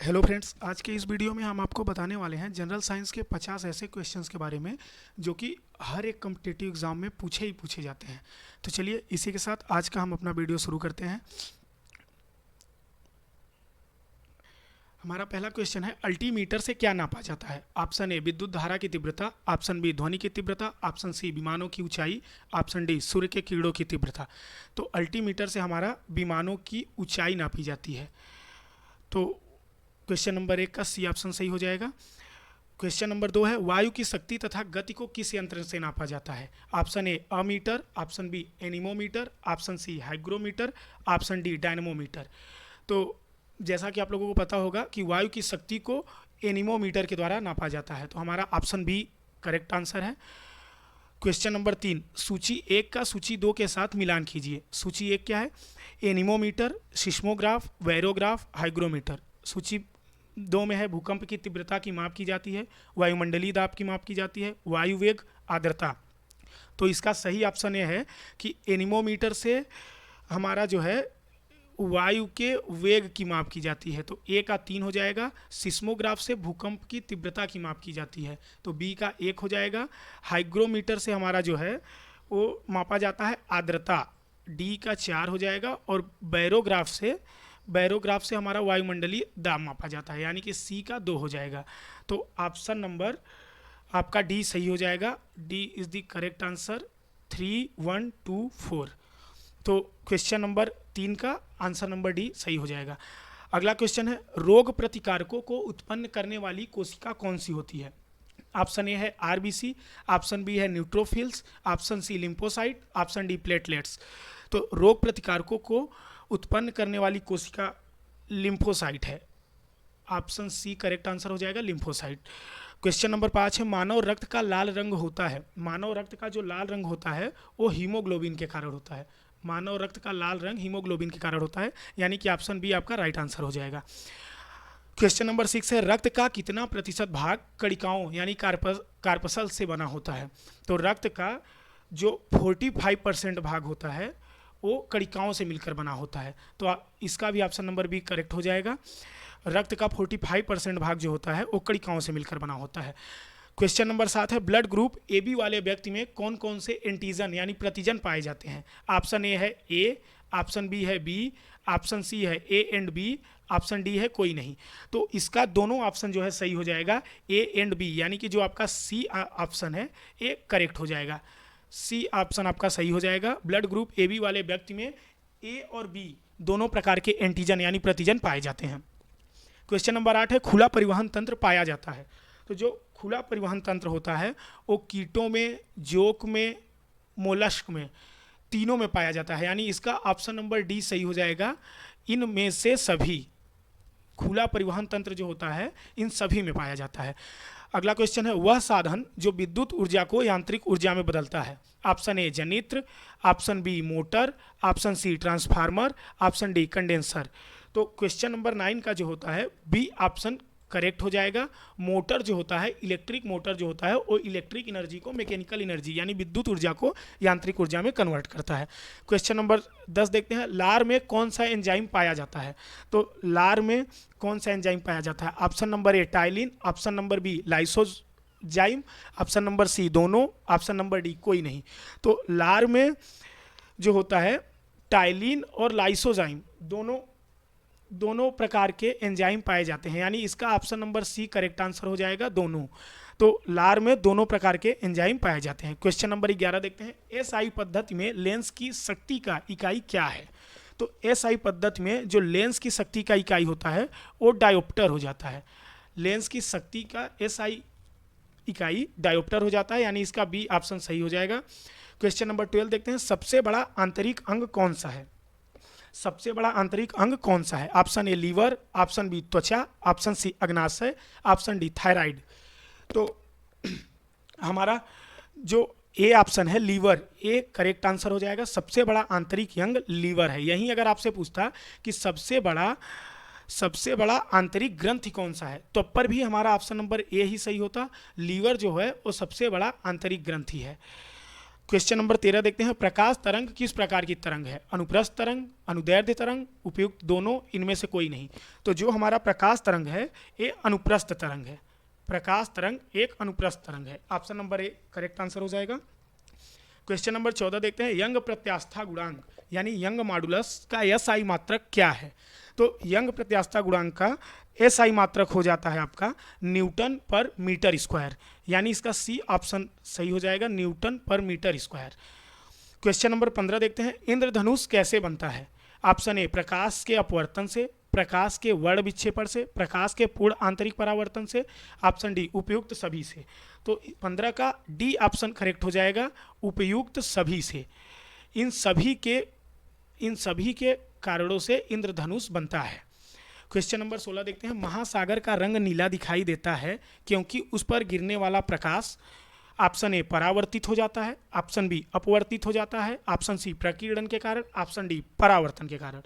Hello friends, आज के इस वीडियो में हम आपको बताने वाले हैं जनरल साइंस के 50 ऐसे क्वेश्चंस के बारे में जो कि हर एक कॉम्पिटिटिव एग्जाम में पूछे जाते हैं। तो चलिए इसी के साथ आज का हम अपना वीडियो शुरू करते हैं। हमारा पहला क्वेश्चन है, अल्टीमीटर से क्या नापा जाता है? ऑप्शन ए विद्युत धारा की तीव्रता, ऑप्शन बी ध्वनि की तीव्रता, ऑप्शन सी विमानों की ऊंचाई, ऑप्शन डी सूर्य के किरणों की तीव्रता। तो अल्टीमीटर से हमारा विमानों की ऊंचाई नापी जाती है। तो क्वेश्चन नंबर 1 का सी ऑप्शन सही हो जाएगा। क्वेश्चन नंबर 2 है, वायु की शक्ति तथा गति को किस यंत्र से नापा जाता है? Option A ammeter, option B anemometer, option C hygrometer, option D dynamometer. तो जैसा कि आप लोगों को पता होगा कि वायु की शक्ति को एनीमोमीटर के द्वारा नापा जाता है। तो हमारा ऑप्शन बी करेक्ट आंसर है। क्वेश्चन नंबर 3, सूची 1 का सूची 2 के साथ मिलान कीजिए। सूची 1 क्या है? Anemometer, seismograph, barograph, hygrometer. सूची 2 में है भूकंप की तीव्रता की माप की जाती है, वायुमंडलीय दाब की माप की जाती है, वायु वेग, आर्द्रता। तो इसका सही ऑप्शन ये है कि एनीमोमीटर से हमारा जो है वायु के वेग की माप की जाती है। तो ए का 3 हो जाएगा। सिस्मोग्राफ से भूकंप की तीव्रता की माप की जाती है, तो बी का 1 हो जाएगा। हाइग्रोमीटर से हमारा जो है वो मापा जाता है आर्द्रता, डी का 4 हो जाएगा। और बैरोग्राफ से हमारा वायुमंडलीय दाब मापा जाता है, यानी कि सी का 2 हो जाएगा। तो ऑप्शन नंबर आपका डी सही हो जाएगा। D is the correct answer. 3, 1, 2, 4। तो क्वेश्चन नंबर 3 का आंसर नंबर डी सही हो जाएगा। अगला क्वेश्चन है, रोग प्रतिकारकों को उत्पन्न करने वाली कोशिका कौन सी होती है? ऑप्शन ए है आरबीसी, ऑप्शन बी है neutrophils, option C lymphocyte, option D platelets. तो रोग प्रतिकारकों को उत्पन्न करने वाली कोशिका लिम्फोसाइट है। ऑप्शन सी करेक्ट आंसर हो जाएगा, लिम्फोसाइट। क्वेश्चन नंबर 5 है, मानव रक्त का लाल रंग होता है। मानव रक्त का जो लाल रंग होता है वो हीमोग्लोबिन के कारण होता है। मानव रक्त का लाल रंग हीमोग्लोबिन के कारण होता है, यानी कि ऑप्शन बी आपका राइट आंसर हो जाएगा। क्वेश्चन नंबर 6 है, रक्त का कितना प्रतिशत भाग कणिकाओं यानी कार्पसल से बना होता है? तो रक्त का जो 45% भाग होता है वो कणिकाओं से मिलकर बना होता है। तो इसका भी ऑप्शन नंबर बी करेक्ट हो जाएगा। रक्त का 45% भाग जो होता है वो कणिकाओं से मिलकर बना होता है। क्वेश्चन नंबर 7 है, ब्लड ग्रुप ए बी वाले व्यक्ति में कौन कौन से एंटीजन यानी प्रतिजन पाए जाते हैं? ऑप्शन ए है ए, ऑप्शन बी है बी, ऑप्शन सी है A and B, option D है कोई नहीं। तो इसका दोनों ऑप्शन जो है सही हो जाएगा, ए एंड बी, यानी कि जो आपका सी ऑप्शन है ये करेक्ट हो जाएगा। सी ऑप्शन आपका सही हो जाएगा। ब्लड ग्रुप ए बी वाले व्यक्ति में ए और बी दोनों प्रकार के एंटीजन यानी प्रतिजन पाए जाते हैं। क्वेश्चन नंबर 8 है, खुला परिवहन तंत्र पाया जाता है। तो जो खुला परिवहन तंत्र होता है वो कीटों में, जोक में, मोलस्क में, तीनों में पाया जाता है, यानी इसका ऑप्शन नंबर डी सही हो जाएगा। इनमें से सभी खुला परिवहन तंत्र जो होता है इन सभी में पाया जाता है। अगला क्वेश्चन है, वह साधन जो विद्युत ऊर्जा को यांत्रिक ऊर्जा में बदलता है। ऑप्शन ए जनित्र, option B motor, option C transformer, option D condenser. तो क्वेश्चन नंबर 9 का जो होता है बी ऑप्शन करेक्ट हो जाएगा। मोटर जो होता है, इलेक्ट्रिक मोटर जो होता है वो इलेक्ट्रिक एनर्जी को मैकेनिकल एनर्जी यानी विद्युत ऊर्जा को यांत्रिक ऊर्जा में कन्वर्ट करता है। क्वेश्चन नंबर 10 देखते हैं, लार में कौन सा एंजाइम पाया जाता है? तो लार में कौन सा एंजाइम पाया जाता है? Option number A ptyalin, option number B lysozyme, option number C दोनों, ऑप्शन नंबर डी कोई नहीं। तो लार में जो होता है टाइलिन और लाइसोजाइम दोनों प्रकार के एंजाइम पाए जाते हैं, यानी इसका option number C correct answer हो जाएगा, दोनों। तो लार में दोनों प्रकार के एंजाइम पाए जाते हैं। क्वेश्चन नंबर 11 देखते हैं, एसआई पद्धति में लेंस की शक्ति का इकाई क्या है? तो एसआई पद्धति में जो लेंस की शक्ति का इकाई होता है वो डायोप्टर हो जाता है। लेंस की शक्ति का एसआई इकाई डायोप्टर हो जाता है, यानी इसका बी ऑप्शन सही हो जाएगा। क्वेश्चन नंबर 12 देखते हैं, सबसे बड़ा आंतरिक अंग कौन सा है? सबसे बड़ा आंतरिक अंग कौन सा है? Option A liver, option B त्वचा, ऑप्शन सी अग्नाशय, ऑप्शन डी थायराइड। तो हमारा जो ए ऑप्शन है लीवर, ए करेक्ट आंसर हो जाएगा। सबसे बड़ा आंतरिक अंग लीवर है। यहीं अगर आपसे पूछता कि सबसे बड़ा आंतरिक ग्रंथि कौन सा है, तो पर भी हमारा ऑप्शन नंबर ए ही सही होता। लीवर जो है वो सबसे बड़ा आंतरिक ग्रंथि है। क्वेश्चन नंबर 13 देखते हैं, प्रकाश तरंग किस प्रकार की तरंग है? अनुप्रस्थ तरंग, अनुदैर्ध्य तरंग, उपयुक्त दोनों, इनमें से कोई नहीं। तो जो हमारा प्रकाश तरंग है ये अनुप्रस्थ तरंग है। प्रकाश तरंग एक अनुप्रस्थ तरंग है। ऑप्शन नंबर ए करेक्ट आंसर हो जाएगा। क्वेश्चन नंबर 14 देखते हैं, यंग प्रत्यास्था गुणांक यानी यंग मॉडुलस का एसआई मात्रक क्या है? तो यंग प्रत्यास्था गुणांक का एसआई मात्रक हो जाता है आपका न्यूटन पर मीटर स्क्वायर, यानी इसका सी ऑप्शन सही हो जाएगा, न्यूटन पर मीटर स्क्वायर। क्वेश्चन नंबर 15 देखते हैं, इंद्रधनुष कैसे बनता है? ऑप्शन ए प्रकाश के अपवर्तन से, प्रकाश के वर्ण विक्षेपण से, प्रकाश के पूर्ण आंतरिक परावर्तन से, ऑप्शन डी उपयुक्त सभी से। तो 15 का डी ऑप्शन करेक्ट हो जाएगा, उपयुक्त सभी से। इन सभी के कारणों से इंद्रधनुष बनता है। क्वेश्चन नंबर 16 देखते हैं, महासागर का रंग नीला दिखाई देता है क्योंकि उस पर गिरने वाला प्रकाश ऑप्शन ए परावर्तित हो जाता है, ऑप्शन बी अपवर्तित हो जाता है, ऑप्शन सी प्रकीर्णन के कारण, ऑप्शन डी परावर्तन के कारण।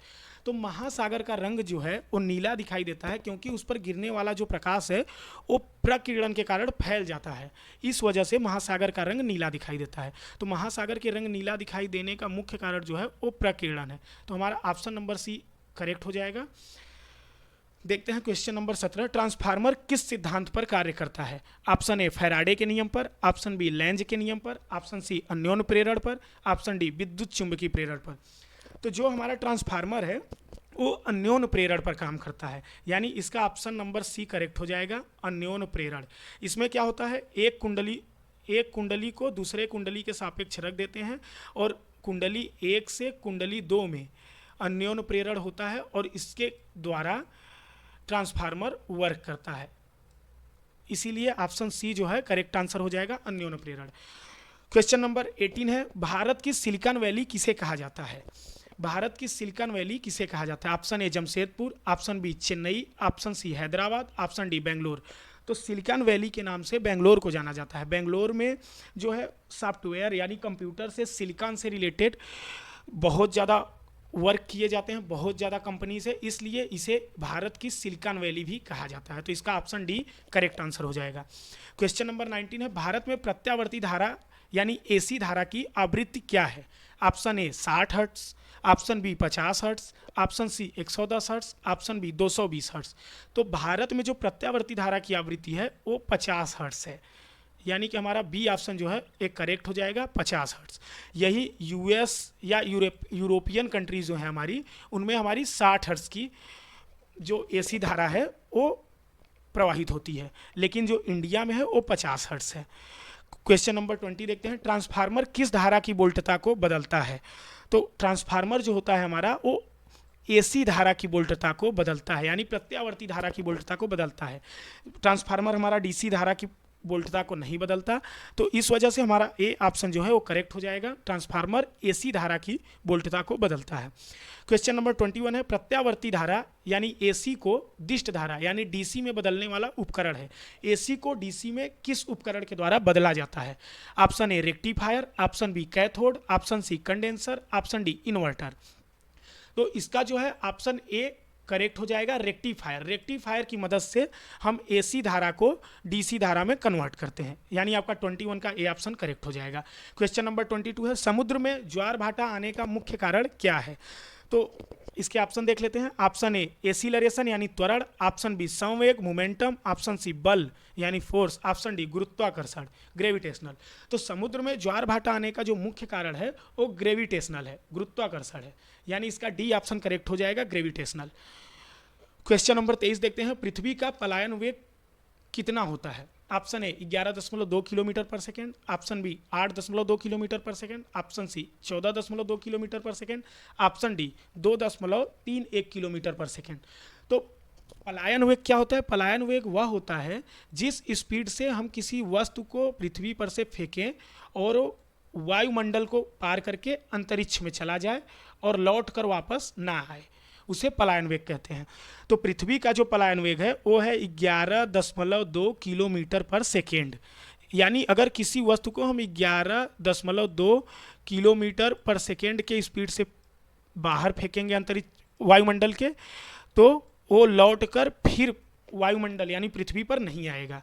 तो महासागर का रंग जो है वो नीला दिखाई देता है क्योंकि उस पर गिरने वाला जो प्रकाश है वो प्रकीर्णन के कारण फैल जाता है, इस वजह से महासागर का रंग नीला दिखाई देता है। तो महासागर के रंग नीला दिखाई देने का मुख्य कारण जो है वो प्रकीर्णन है। तो हमारा ऑप्शन नंबर सी करेक्ट हो जाएगा। देखते हैं क्वेश्चन नंबर 17, ट्रांसफार्मर किस सिद्धांत पर कार्य करता है? ऑप्शन ए फैराडे के नियम पर, ऑप्शन बी लेंज के नियम पर, ऑप्शन सी अन्योन्य प्रेरण पर, ऑप्शन डी विद्युत चुंबकीय प्रेरण पर। तो जो हमारा ट्रांसफार्मर है वो अन्योन्य प्रेरण पर काम करता है, यानी इसका ऑप्शन नंबर सी करेक्ट हो जाएगा, अन्योन्य प्रेरण। इसमें क्या होता है, एक कुंडली को दूसरे कुंडली के सापेक्ष रख देते हैं और कुंडली 1 से कुंडली 2 में अन्योन्य प्रेरण होता है और इसके द्वारा ट्रांसफार्मर वर्क करता है, इसीलिए ऑप्शन सी जो है करेक्ट आंसर हो जाएगा, अन्योन्य प्रेरण। क्वेश्चन नंबर 18 है, भारत की सिलिकॉन वैली किसे कहा जाता है? भारत की सिलिकॉन वैली किसे कहा जाता है? Option A Jamshedpur, option B Chennai, option C Hyderabad, option D Bangalore. तो सिलिकॉन वैली के नाम से बेंगलोर को जाना जाता है। बेंगलोर में जो है सॉफ्टवेयर यानी कंप्यूटर से सिलिकॉन से रिलेटेड बहुत ज़्यादा वर्क किए जाते हैं, बहुत ज़्यादा कंपनी से, इसलिए इसे भारत की सिलिकॉन वैली भी कहा जाता है। तो इसका ऑप्शन डी करेक्ट आंसर हो जाएगा। क्वेश्चन नंबर 19 है, भारत में प्रत्यावर्ती धारा यानी एसी धारा की आवृत्ति क्या है? Option A 60 hertz, option B 50 hertz, option C 110 hertz, option B 220 hertz. तो भारत में जो प्रत्यावर्ती धारा की आवृत्ति है वो 50 हर्ट्स है, यानी कि हमारा बी ऑप्शन जो है एक करेक्ट हो जाएगा, 50 हर्ट्स। यही यूएस या यूरोपियन कंट्रीज जो है हमारी, उनमें हमारी 60 हर्ट्स की जो एसी धारा है वो प्रवाहित होती है, लेकिन जो इंडिया में है वो 50 हर्ट्स है। क्वेश्चन नंबर 20 देखते हैं, ट्रांसफार्मर किस धारा की वोल्टता को बदलता है? तो ट्रांसफार्मर जो होता है हमारा वो एसी धारा की वोल्टता को बदलता है, यानी प्रत्यावर्ती धारा की वोल्टता को बदलता है। ट्रांसफार्मर हमारा डीसी धारा की वोल्टता को नहीं बदलता, तो इस वजह से हमारा ए ऑप्शन जो है वो करेक्ट हो जाएगा, ट्रांसफार्मर एसी धारा की वोल्टता को बदलता है। क्वेश्चन नंबर 21 है, प्रत्यावर्ती धारा यानी एसी को दिष्ट धारा यानी डीसी में बदलने वाला उपकरण है। एसी को डीसी में किस उपकरण के द्वारा बदला जाता है? Option A rectifier, option B cathode, option C condenser, option D inverter. तो इसका जो है ऑप्शन ए करेक्ट हो जाएगा, रेक्टिफायर। रेक्टिफायर की मदद से हम एसी धारा को डीसी धारा में कन्वर्ट करते हैं, यानी आपका 21 का ए ऑप्शन करेक्ट हो जाएगा। क्वेश्चन नंबर 22 है, समुद्र में ज्वार भाटा आने का मुख्य कारण क्या है? तो इसके ऑप्शन देख लेते हैं। ऑप्शन ए एसिलरेशन यानी त्वरण, ऑप्शन बी संवेग मोमेंटम, ऑप्शन सी बल यानी फोर्स, ऑप्शन डी गुरुत्वाकर्षण ग्रेविटेशनल। तो समुद्र में ज्वार भाटा आने का जो मुख्य कारण है वो ग्रेविटेशनल है, गुरुत्वाकर्षण है, यानी इसका डी ऑप्शन करेक्ट हो जाएगा, ग्रेविटेशनल। क्वेश्चन नंबर 23 देखते हैं, पृथ्वी का पलायन वेग कितना होता है? ऑप्शन ए 11.2 किलोमीटर पर सेकेंड, ऑप्शन बी 8.2 किलोमीटर पर सेकेंड, ऑप्शन सी 14.2 किलोमीटर पर सेकेंड, ऑप्शन डी 2.31 किलोमीटर पर सेकेंड। तो पलायन वेग क्या होता है? पलायन वेग वह होता है जिस स्पीड से हम किसी वस्तु को पृथ्वी पर से फेंकें और वायुमंडल को पार करके अंतरिक्ष में चला जाए और लौट कर वापस ना आए, उसे पलायन वेग कहते हैं। तो पृथ्वी का जो पलायन वेग है वो है 11.2 किलोमीटर पर सेकेंड, यानी अगर किसी वस्तु को हम 11.2 किलोमीटर पर सेकेंड के स्पीड से बाहर फेंकेंगे अंतरिक्ष वायुमंडल के, तो वो लौट कर फिर वायुमंडल यानी पृथ्वी पर नहीं आएगा।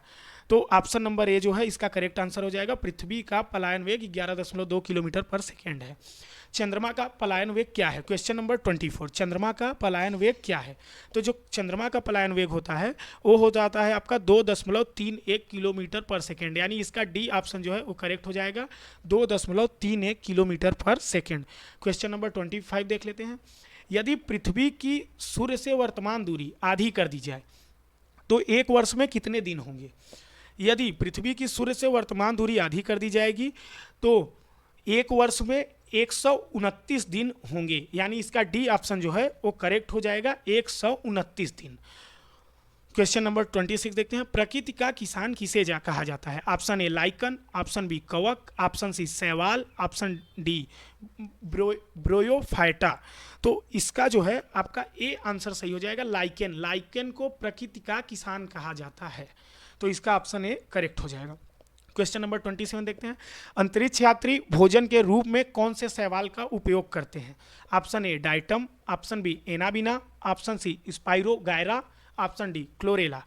तो ऑप्शन नंबर ए जो है इसका करेक्ट आंसर हो जाएगा। पृथ्वी का पलायन वेग 11.2 किलोमीटर पर सेकेंड है। चंद्रमा का पलायन वेग क्या है? क्वेश्चन नंबर 24, चंद्रमा का पलायन वेग क्या है? तो जो चंद्रमा का पलायन वेग होता है वो हो जाता है आपका 2.31 किलोमीटर पर सेकेंड, यानी इसका डी ऑप्शन जो है वो करेक्ट हो जाएगा, 2.31 किलोमीटर पर सेकेंड। क्वेश्चन नंबर 25 देख लेते हैं। यदि पृथ्वी की सूर्य से वर्तमान दूरी आधी कर दी जाए तो एक वर्ष में कितने दिन होंगे? यदि पृथ्वी की सूर्य से वर्तमान दूरी आधी कर दी जाएगी तो एक वर्ष में 129 दिन होंगे, यानी इसका डी ऑप्शन जो है वो करेक्ट हो जाएगा, 129 दिन। क्वेश्चन नंबर 26 देखते हैं। प्रकृति का किसान किसे कहा जाता है? Option A lichen, option B कवक, ऑप्शन सी शैवाल, ऑप्शन डी ब्रोयोफाइटा। तो इसका जो है आपका ए आंसर सही हो जाएगा, लाइकेन। लाइकेन को प्रकृति का किसान कहा जाता है, तो इसका ऑप्शन ए करेक्ट हो जाएगा। क्वेश्चन नंबर 27 देखते हैं। अंतरिक्ष यात्री भोजन के रूप में कौन से शैवाल का उपयोग करते हैं? Option A diatom, option B anabaena, option C spirogyra, option D chlorella.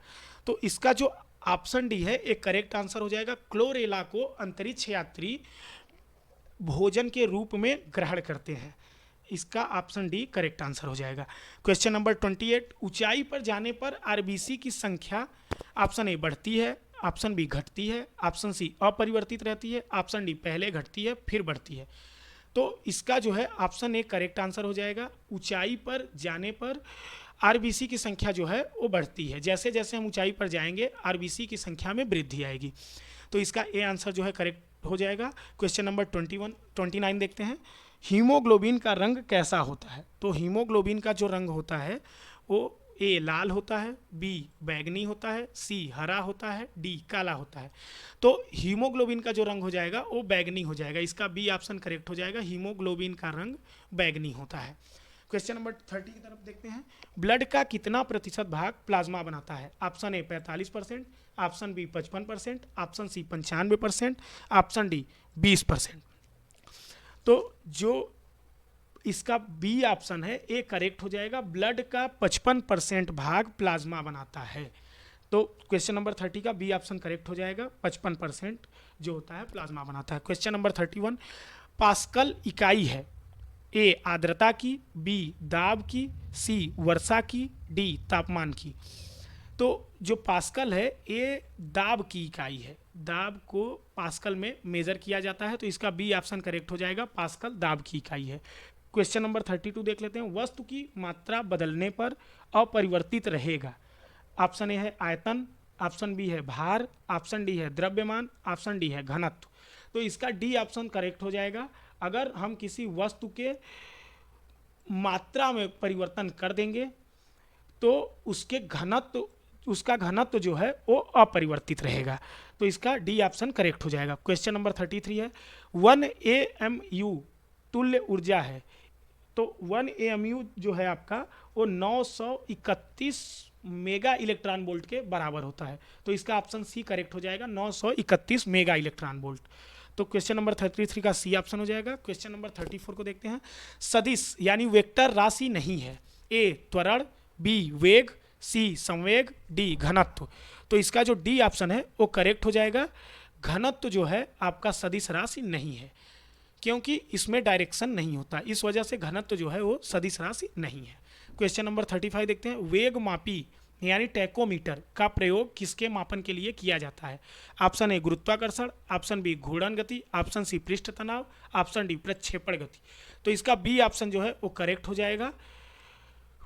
तो इसका जो ऑप्शन डी है एक करेक्ट आंसर हो जाएगा। क्लोरेला को अंतरिक्ष यात्री भोजन के रूप में ग्रहण करते हैं, इसका ऑप्शन डी करेक्ट आंसर हो जाएगा। Question number 28। ऊंचाई पर जाने पर आरबीसी की संख्या ऑप्शन ए बढ़ती है, ऑप्शन बी घटती है, ऑप्शन सी अपरिवर्तित रहती है, ऑप्शन डी पहले घटती है फिर बढ़ती है। तो इसका जो है ऑप्शन ए करेक्ट आंसर हो जाएगा। ऊंचाई पर जाने पर आरबीसी की संख्या जो है वो बढ़ती है, जैसे जैसे हम ऊंचाई पर जाएंगे आरबीसी की संख्या में वृद्धि आएगी, तो इसका ए आंसर जो है करेक्ट हो जाएगा। क्वेश्चन नंबर 29 देखते हैं। हीमोग्लोबिन का रंग कैसा होता है? तो हीमोग्लोबिन का जो रंग होता है वो ए लाल होता है, बी बैगनी होता है, सी हरा होता है, डी काला होता है। तो हीमोग्लोबिन का जो रंग हो जाएगा वो बैगनी हो जाएगा, इसका बी ऑप्शन करेक्ट हो जाएगा। हीमोग्लोबिन का रंग बैगनी होता है। क्वेश्चन नंबर 30 की तरफ देखते हैं। ब्लड का कितना प्रतिशत भाग प्लाज्मा बनाता है? Option A 45%, option B 55%, option C 95%, option D 20%। तो जो इसका बी ऑप्शन है ए करेक्ट हो जाएगा। ब्लड का 55% भाग प्लाज्मा बनाता है, तो क्वेश्चन नंबर 30 का बी ऑप्शन करेक्ट हो जाएगा, 55% जो होता है प्लाज्मा बनाता है। Question number 31। पास्कल इकाई है ए आर्द्रता की, बी दाब की, सी वर्षा की, डी तापमान की। तो जो पास्कल है ये दाब की इकाई है, दाब को पास्कल में मेजर किया जाता है, तो इसका बी ऑप्शन करेक्ट हो जाएगा, पास्कल दाब की इकाई है। क्वेश्चन नंबर 32 देख लेते हैं। वस्तु की मात्रा बदलने पर अपरिवर्तित रहेगा। ऑप्शन ए है आयतन, ऑप्शन बी है भार, ऑप्शन डी है द्रव्यमान, ऑप्शन डी है घनत्व। तो इसका डी ऑप्शन करेक्ट हो जाएगा। अगर हम किसी वस्तु के मात्रा में परिवर्तन कर देंगे तो उसका घनत्व जो है वो अपरिवर्तित रहेगा, तो इसका डी ऑप्शन करेक्ट हो जाएगा। क्वेश्चन नंबर 33 है। 1 AMU तुल्य ऊर्जा है, तो 1 AMU जो है आपका वो 931 मेगा इलेक्ट्रॉन वोल्ट के बराबर होता है, तो इसका ऑप्शन सी करेक्ट हो जाएगा, 931 मेगा इलेक्ट्रॉन वोल्ट। तो क्वेश्चन नंबर 33 का सी ऑप्शन हो जाएगा। क्वेश्चन नंबर 34 को देखते हैं। सदिश यानी वेक्टर राशि नहीं है। ए त्वरण, बी वेग, सी संवेग, डी घनत्व। तो इसका जो डी ऑप्शन है वो करेक्ट हो जाएगा। घनत्व जो है आपका सदिश राशि नहीं है, क्योंकि इसमें डायरेक्शन नहीं होता, इस वजह से घनत्व जो है वो सदिश राशि नहीं है। क्वेश्चन नंबर 35 देखते हैं। वेग मापी यानी टैकोमीटर का प्रयोग किसके मापन के लिए किया जाता है? ऑप्शन ए गुरुत्वाकर्षण, ऑप्शन बी घूर्णन गति, ऑप्शन सी पृष्ठ तनाव, ऑप्शन डी प्रक्षेपण गति। तो इसका बी ऑप्शन जो है वो करेक्ट हो जाएगा।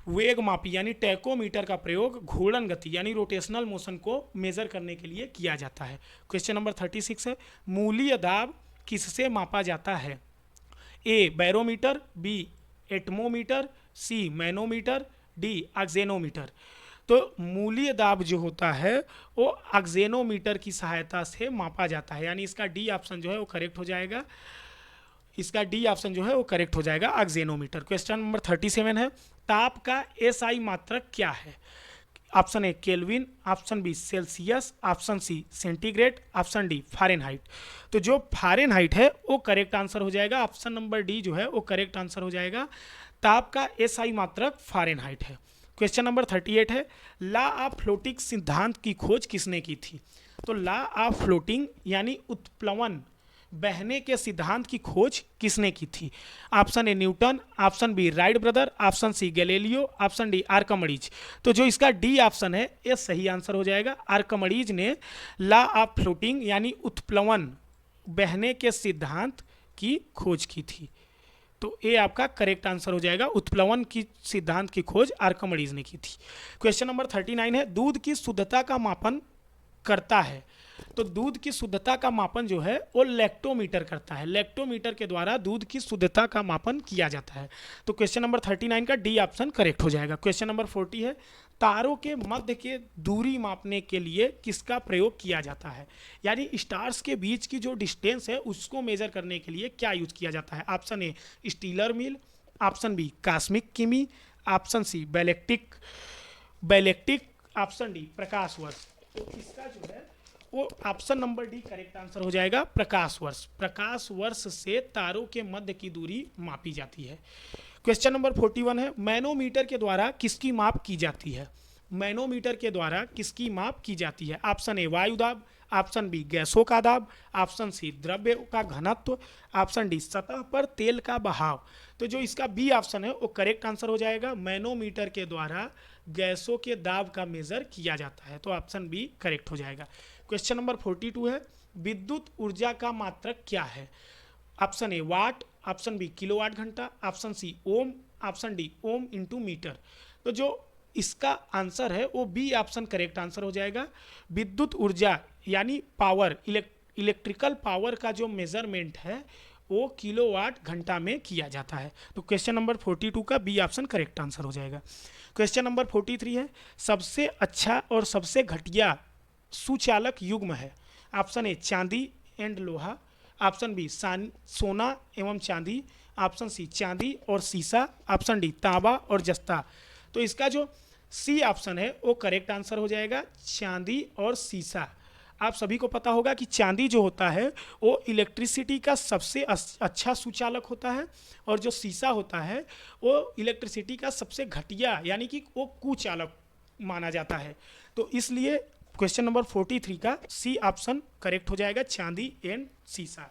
वेग मापी यानी टैकोमीटर का प्रयोग घूर्णन गति यानी रोटेशनल मोशन को मेजर करने के लिए किया जाता है। क्वेश्चन नंबर 36 है। मूलीय दाब किससे मापा जाता है? ए बैरोमीटर, बी एटमोमीटर, सी मैनोमीटर, डी ऑक्सेनोमीटर। तो मूलीय दाब जो होता है वो ऑक्सेनोमीटर की सहायता से मापा जाता है, यानी इसका डी ऑप्शन जो है वो करेक्ट हो जाएगा। इसका डी ऑप्शन जो है वो करेक्ट हो जाएगा, ऑक्सेनोमीटर। क्वेश्चन नंबर 37 है। ताप का एसआई मात्रक क्या है? Option A Kelvin, option B Celsius, option C centigrade, option D Fahrenheit. तो जो फ़ारेनहाइट है वो करेक्ट आंसर हो जाएगा, ऑप्शन नंबर डी जो है वो करेक्ट आंसर हो जाएगा। ताप का एसआई मात्रक फ़ारेनहाइट है। क्वेश्चन नंबर 38 है, लॉ ऑफ फ्लोटिंग सिद्धांत की खोज किसने की थी? तो लॉ ऑफ फ्लोटिंग यानी उत्प्लवन, बहने के सिद्धांत की खोज किसने की थी? Option A Newton, option B Wright brother, option C Galileo, option D Archimedes. तो जो इसका डी ऑप्शन है ये सही आंसर हो जाएगा। आर्किमिडीज ने लॉ ऑफ फ्लोटिंग यानी उत्प्लवन, बहने के सिद्धांत की खोज की थी। तो ये आपका करेक्ट आंसर हो जाएगा। उत्प्लवन की सिद्धांत की खोज आर्किमिडीज ने की थी। क्वेश्चन नंबर 39 है, दूध की शुद्धता का मापन करता है? तो दूध की शुद्धता का मापन जो है वो लैक्टोमीटर करता है। लैक्टोमीटर के द्वारा दूध की शुद्धता का मापन किया जाता है। तो क्वेश्चन नंबर 39 का डी ऑप्शन करेक्ट हो जाएगा। क्वेश्चन नंबर 40 है, तारों के मध्य के दूरी मापने के लिए किसका प्रयोग किया जाता है? यानी स्टार्स के बीच की जो डिस्टेंस है उसको मेजर करने के लिए क्या यूज किया जाता है? Option A stellar mile, option B cosmic किमी, option C galactic, option D प्रकाश वर्ष। तो इसका जो है वो option number D correct answer हो जाएगा, प्रकाश वर्ष। प्रकाश वर्ष से तारों के मध्य की दूरी मापी जाती है। क्वेश्चन नंबर 41 है, मैनोमीटर के द्वारा किसकी माप की जाती है? मैनोमीटर के द्वारा किसकी माप की जाती है? ऑप्शन ए वायु दाब, ऑप्शन बी गैसों का दाब, ऑप्शन सी द्रव्य का घनत्व, ऑप्शन डी सतह पर तेल का बहाव। तो जो इसका बी ऑप्शन है वो करेक्ट आंसर हो जाएगा। मैनोमीटर के द्वारा गैसों के दाब का मेजर किया जाता है। तो ऑप्शन बी करेक्ट हो जाएगा। क्वेश्चन नंबर 42 है, विद्युत ऊर्जा का मात्रक क्या है? Option A watt, option B kilowatt घंटा, option C ohm, option D ohm into metre. तो जो इसका आंसर है वो बी ऑप्शन करेक्ट आंसर हो जाएगा। विद्युत ऊर्जा यानी पावर, इलेक्ट्रिकल पावर का जो मेजरमेंट है वो किलोवाट घंटा में किया जाता है। तो क्वेश्चन नंबर 42 का बी ऑप्शन करेक्ट आंसर हो जाएगा। क्वेश्चन नंबर 43 है, सबसे अच्छा और सबसे घटिया सुचालक युग्म है? ऑप्शन ए चांदी एंड लोहा, ऑप्शन बी सोना एवं चांदी, ऑप्शन सी चांदी और सीसा, ऑप्शन डी तांबा और जस्ता। तो इसका जो सी ऑप्शन है वो करेक्ट आंसर हो जाएगा, चांदी और सीसा। आप सभी को पता होगा कि चांदी जो होता है वो इलेक्ट्रिसिटी का सबसे अच्छा सुचालक होता है, और जो सीसा होता है वो इलेक्ट्रिसिटी का सबसे घटिया यानी कि वो कुचालक माना जाता है। तो इसलिए क्वेश्चन नंबर 43 का सी ऑप्शन करेक्ट हो जाएगा, चांदी एंड सीसा।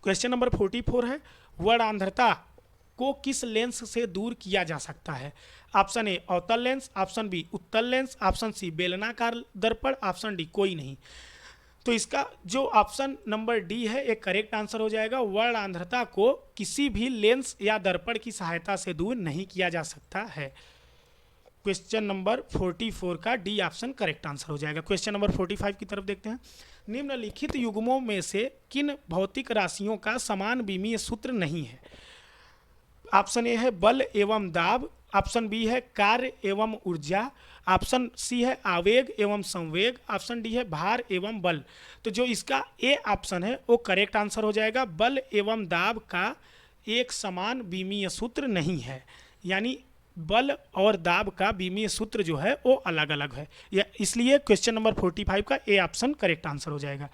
क्वेश्चन नंबर 44 है, वर्णांधता को किस लेंस से दूर किया जा सकता है? ऑप्शन ए अवतल लेंस, ऑप्शन बी उत्तल लेंस, ऑप्शन सी बेलनाकार दर्पण, ऑप्शन डी कोई नहीं। तो इसका जो ऑप्शन नंबर डी है एक करेक्ट आंसर हो जाएगा। वर्णांधता को किसी भी लेंस या दर्पण की सहायता से दूर नहीं किया जा सकता है। क्वेश्चन नंबर 44 का डी ऑप्शन करेक्ट आंसर हो जाएगा। क्वेश्चन नंबर 45 की तरफ देखते हैं, निम्नलिखित युग्मों में से किन भौतिक राशियों का समान विमीय सूत्र नहीं है? ऑप्शन ए है बल एवं दाब, ऑप्शन बी है कार्य एवं ऊर्जा, ऑप्शन सी है आवेग एवं संवेग, ऑप्शन डी है भार एवं बल। तो जो इसका ए ऑप्शन है वो करेक्ट आंसर हो जाएगा। बल एवं दाब का एक समान विमीय सूत्र नहीं है, यानी बल और दाब का विमीय सूत्र जो है वो अलग अलग है। या इसलिए क्वेश्चन नंबर 45 का ए ऑप्शन करेक्ट आंसर हो जाएगा।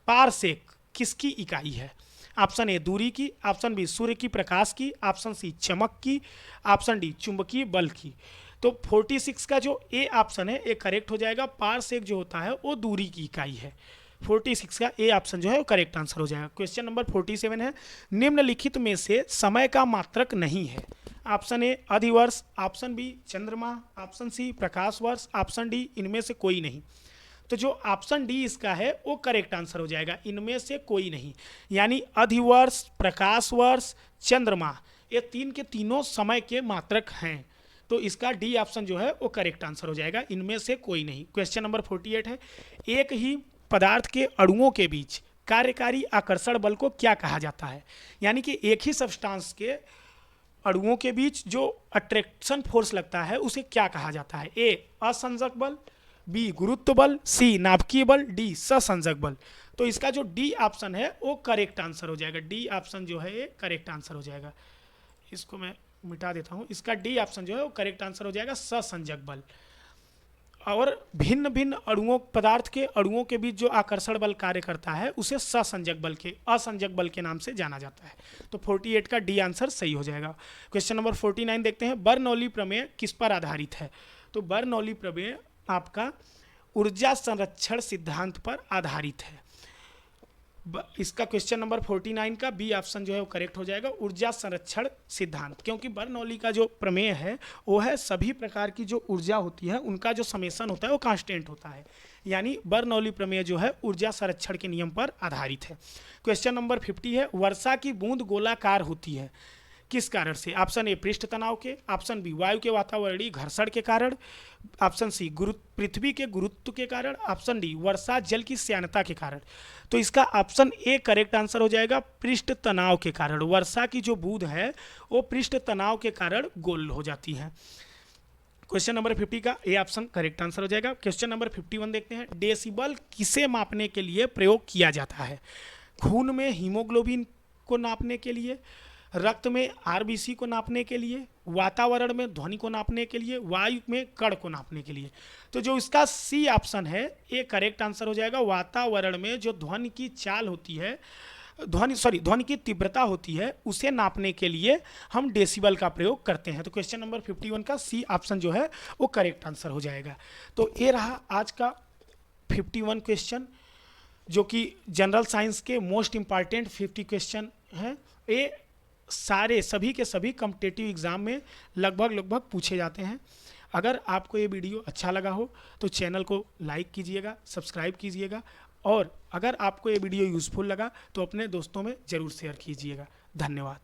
पारसेक किसकी इकाई है? ऑप्शन ए दूरी की, ऑप्शन बी सूर्य की प्रकाश की, ऑप्शन सी चमक की, ऑप्शन डी चुंबकीय बल की। तो 46 का जो ए ऑप्शन है ये करेक्ट हो जाएगा। पारसेक जो होता है वो दूरी की इकाई है। 46 का ए ऑप्शन जो है वो करेक्ट आंसर हो जाएगा। क्वेश्चन नंबर 47 है, निम्नलिखित में से समय का मात्रक नहीं है? ऑप्शन ए अधिवर्ष, ऑप्शन बी चंद्रमा, ऑप्शन सी प्रकाश वर्ष, ऑप्शन डी इनमें से कोई नहीं। तो जो ऑप्शन डी इसका है वो करेक्ट आंसर हो जाएगा, इनमें से कोई नहीं। यानी अधिवर्ष, प्रकाश वर्ष, चंद्रमा ये तीन के तीनों समय के मात्रक हैं। तो इसका डी ऑप्शन जो है वो करेक्ट आंसर हो जाएगा, इनमें से कोई नहीं। क्वेश्चन नंबर 48 है, एक ही पदार्थ के अणुओं के बीच कार्यकारी आकर्षण बल को क्या कहा जाता है? यानी कि एक ही सब्सटेंस के अणुओं के बीच जो अट्रैक्शन फोर्स लगता है उसे क्या कहा जाता है? ए असंजक बल, बी गुरुत्व बल, सी नाभिकीय बल, डी सहसंजक बल। तो इसका जो डी ऑप्शन है वो करेक्ट आंसर हो जाएगा। डी ऑप्शन जो है ये करेक्ट आंसर हो जाएगा। इसको मैं मिटा देता हूँ। इसका डी ऑप्शन जो है वो करेक्ट आंसर हो जाएगा, सहसंजक बल। और भिन्न भिन्न अणुओं पदार्थ के अणुओं के बीच जो आकर्षण बल कार्य करता है उसे असंजक बल के नाम से जाना जाता है। तो 48 का डी आंसर सही हो जाएगा। क्वेश्चन नंबर 49 देखते हैं, बर्नौली प्रमेय किस पर आधारित है? तो बर्नौली प्रमेय आपका ऊर्जा संरक्षण सिद्धांत पर आधारित है। इसका क्वेश्चन नंबर 49 का बी ऑप्शन जो है वो करेक्ट हो जाएगा, ऊर्जा संरक्षण सिद्धांत। क्योंकि बर्नौली का जो प्रमेय है वो है सभी प्रकार की जो ऊर्जा होती है उनका जो समेशन होता है वो कांस्टेंट होता है, यानी बर्नौली प्रमेय जो है ऊर्जा संरक्षण के नियम पर आधारित है। क्वेश्चन नंबर 50 है, वर्षा की बूंद गोलाकार होती है किस कारण से? ऑप्शन ए पृष्ठ तनाव के, ऑप्शन बी वायु के वातावरणीय घर्षण के कारण, ऑप्शन सी पृथ्वी के गुरुत्व के कारण, ऑप्शन डी वर्षा जल की श्यानता के कारण। तो इसका ऑप्शन ए करेक्ट आंसर हो जाएगा, पृष्ठ तनाव के कारण। वर्षा की जो बूंद है वो पृष्ठ तनाव के कारण गोल हो जाती है। क्वेश्चन नंबर 50 का ए ऑप्शन करेक्ट आंसर हो जाएगा। क्वेश्चन नंबर 51 देखते हैं, डेसिबल किसे मापने के लिए प्रयोग किया जाता है? खून में हीमोग्लोबिन को नापने के लिए, रक्त में आरबीसी को नापने के लिए, वातावरण में ध्वनि को नापने के लिए, वायु में कण को नापने के लिए। तो जो इसका सी ऑप्शन है ये करेक्ट आंसर हो जाएगा। वातावरण में जो ध्वनि की चाल होती है, ध्वनि की तीव्रता होती है, उसे नापने के लिए हम डेसिबल का प्रयोग करते हैं। तो क्वेश्चन नंबर 51 का सी ऑप्शन जो है वो करेक्ट आंसर हो जाएगा। तो ये रहा आज का 51 क्वेश्चन जो कि जनरल साइंस के मोस्ट इंपॉर्टेंट 50 क्वेश्चन हैं। ये सारे सभी के सभी कॉम्पिटिटिव एग्जाम में लगभग पूछे जाते हैं। अगर आपको ये वीडियो अच्छा लगा हो तो चैनल को लाइक कीजिएगा, सब्सक्राइब कीजिएगा, और अगर आपको ये वीडियो यूज़फुल लगा तो अपने दोस्तों में ज़रूर शेयर कीजिएगा। धन्यवाद।